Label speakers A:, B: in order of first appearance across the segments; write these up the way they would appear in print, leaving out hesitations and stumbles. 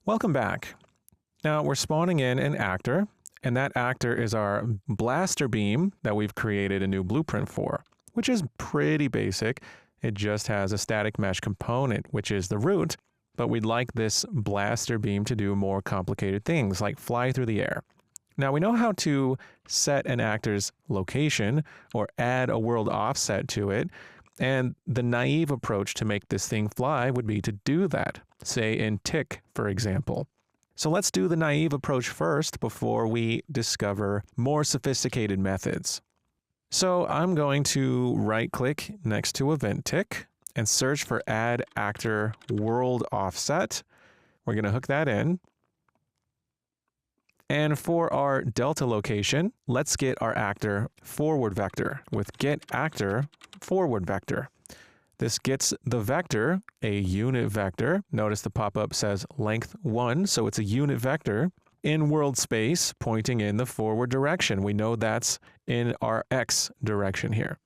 A: Welcome back. Now we're spawning in an actor, and that actor is our blaster beam that we've created a new blueprint for, which is pretty basic. It just has a static mesh component, which is the root, but we'd like this blaster beam to do more complicated things like fly through the air. Now we know how to set an actor's location or add a world offset to it, and the naive approach to make this thing fly would be to do that, say in tick, for example. So let's do the naive approach first before we discover more sophisticated methods. So I'm going to right-click next to event tick and search for add actor world offset. We're going to hook that in. And for our delta location, let's get our actor forward vector with get actor forward vector. This gets the vector, a unit vector. Notice the pop-up says length 1, so it's a unit vector in world space pointing in the forward direction. We know that's in our x direction here.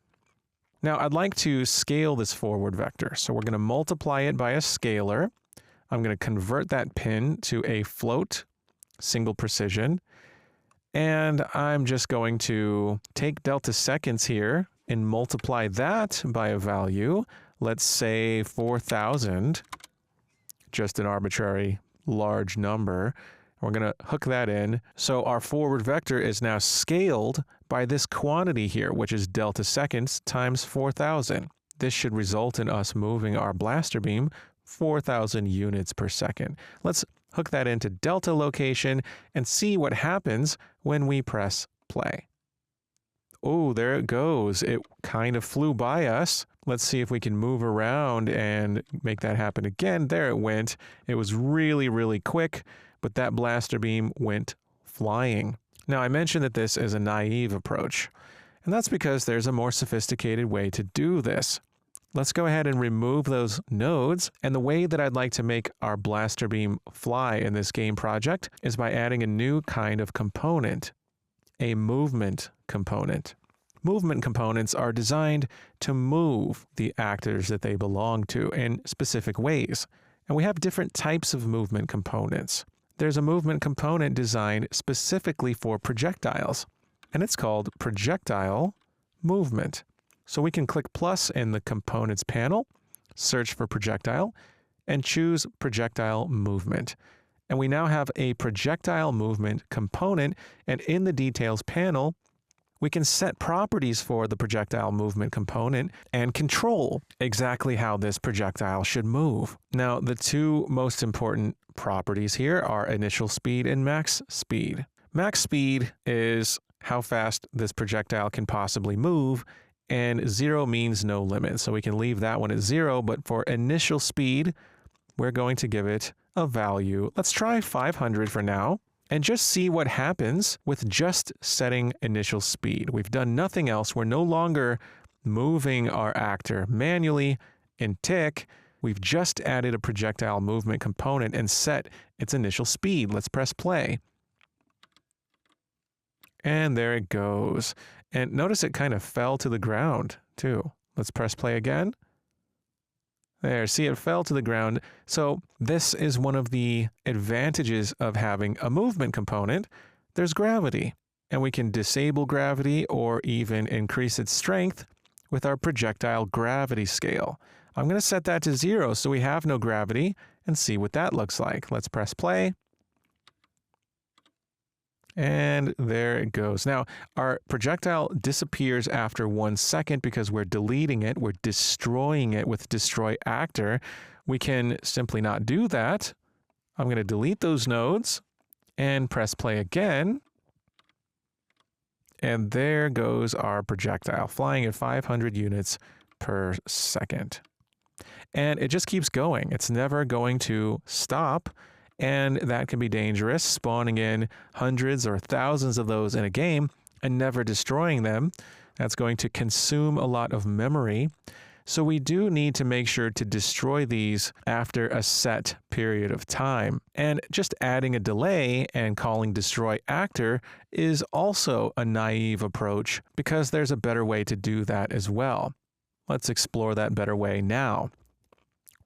A: Now I'd like to scale this forward vector, so we're going to multiply it by a scalar. I'm going to convert that pin to a float, single precision, and I'm just going to take delta seconds here and multiply that by a value, let's say 4,000, just an arbitrary large number. We're going to hook that in. So our forward vector is now scaled by this quantity here, which is delta seconds times 4,000. This should result in us moving our blaster beam 4,000 units per second. Let's hook that into delta location and see what happens when we press play. Oh, there it goes. It kind of flew by us. Let's see if we can move around and make that happen again. There it went. It was really, really quick, but that blaster beam went flying. Now, I mentioned that this is a naive approach, and that's because there's a more sophisticated way to do this. Let's go ahead and remove those nodes, and the way that I'd like to make our blaster beam fly in this game project is by adding a new kind of component, a movement component. Movement components are designed to move the actors that they belong to in specific ways, and we have different types of movement components. There's a movement component designed specifically for projectiles, and it's called Projectile Movement. So we can click plus in the Components panel, search for Projectile, and choose Projectile Movement. And we now have a Projectile Movement component, and in the Details panel, we can set properties for the Projectile Movement component and control exactly how this projectile should move. Now, the two most important properties here are initial speed and max speed. Max speed is how fast this projectile can possibly move, and 0 means no limit. So we can leave that one at 0, but for initial speed, we're going to give it a value. Let's try 500 for now and just see what happens with just setting initial speed. We've done nothing else. We're no longer moving our actor manually in tick. We've just added a projectile movement component and set its initial speed. Let's press play. And there it goes. And notice it kind of fell to the ground too. Let's press play again. There, see, it fell to the ground. So this is one of the advantages of having a movement component. There's gravity, and we can disable gravity or even increase its strength with our projectile gravity scale. I'm going to set that to 0 so we have no gravity and see what that looks like. Let's press play. And there it goes. Now, our projectile disappears after 1 second because we're deleting it. We're destroying it with destroy actor. We can simply not do that. I'm going to delete those nodes and press play again. And there goes our projectile flying at 500 units per second. And it just keeps going. It's never going to stop. And that can be dangerous, spawning in hundreds or thousands of those in a game and never destroying them. That's going to consume a lot of memory. So we do need to make sure to destroy these after a set period of time. And just adding a delay and calling destroy actor is also a naive approach because there's a better way to do that as well. Let's explore that better way now.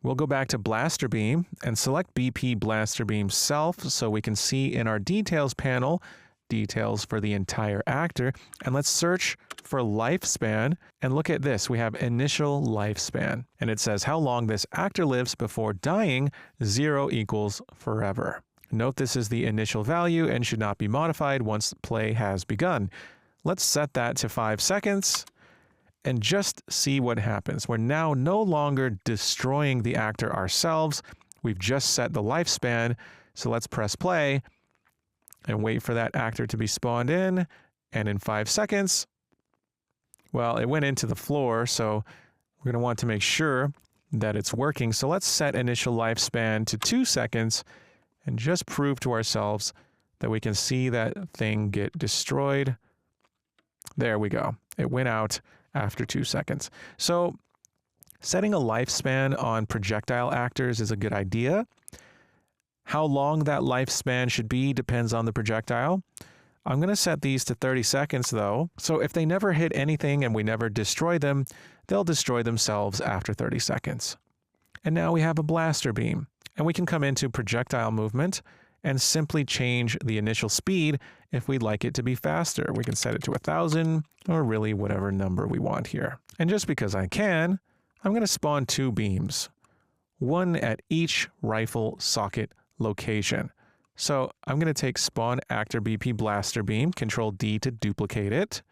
A: We'll go back to Blaster Beam and select BP Blaster Beam Self so we can see in our Details panel details for the entire actor. And let's search for lifespan and look at this. We have initial lifespan and it says how long this actor lives before dying. 0 equals forever. Note this is the initial value and should not be modified once play has begun. Let's set that to 5 seconds and just see what happens. We're now no longer destroying the actor ourselves. We've just set the lifespan. So let's press play and wait for that actor to be spawned in. And in 5 seconds, well, it went into the floor, so we're going to want to make sure that it's working. So let's set initial lifespan to 2 seconds and just prove to ourselves that we can see that thing get destroyed. There we go. It went out after 2 seconds. So setting a lifespan on projectile actors is a good idea. How long that lifespan should be depends on the projectile. I'm going to set these to 30 seconds though. So if they never hit anything and we never destroy them, they'll destroy themselves after 30 seconds. And now we have a blaster beam. And we can come into projectile movement and simply change the initial speed if we'd like it to be faster. We can set it to 1,000 or really whatever number we want here. And just because I can, I'm going to spawn 2 beams, one at each rifle socket location. So I'm going to take spawn actor BP blaster beam, Control D to duplicate it,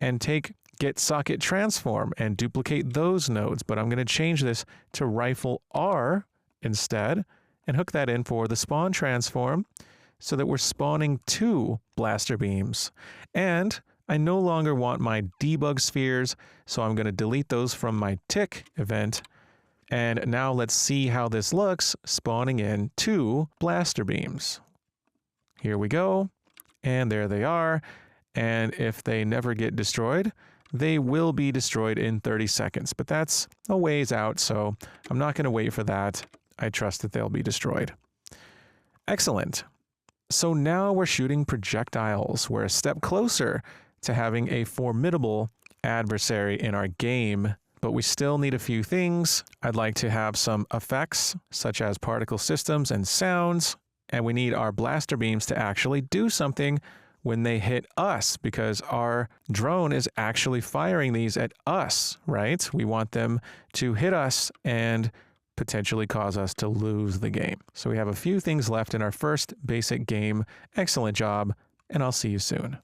A: and take get socket transform and duplicate those nodes. But I'm going to change this to rifle R instead and hook that in for the spawn transform so that we're spawning 2 blaster beams. And I no longer want my debug spheres, so I'm going to delete those from my tick event. And now let's see how this looks spawning in 2 blaster beams. Here we go. And there they are. And if they never get destroyed, they will be destroyed in 30 seconds. But that's a ways out, so I'm not going to wait for that. I trust that they'll be destroyed. Excellent. So now we're shooting projectiles. We're a step closer to having a formidable adversary in our game. But we still need a few things. I'd like to have some effects, such as particle systems and sounds. And we need our blaster beams to actually do something when they hit us, because our drone is actually firing these at us, right? We want them to hit us and potentially cause us to lose the game. So we have a few things left in our first basic game. Excellent job, and I'll see you soon.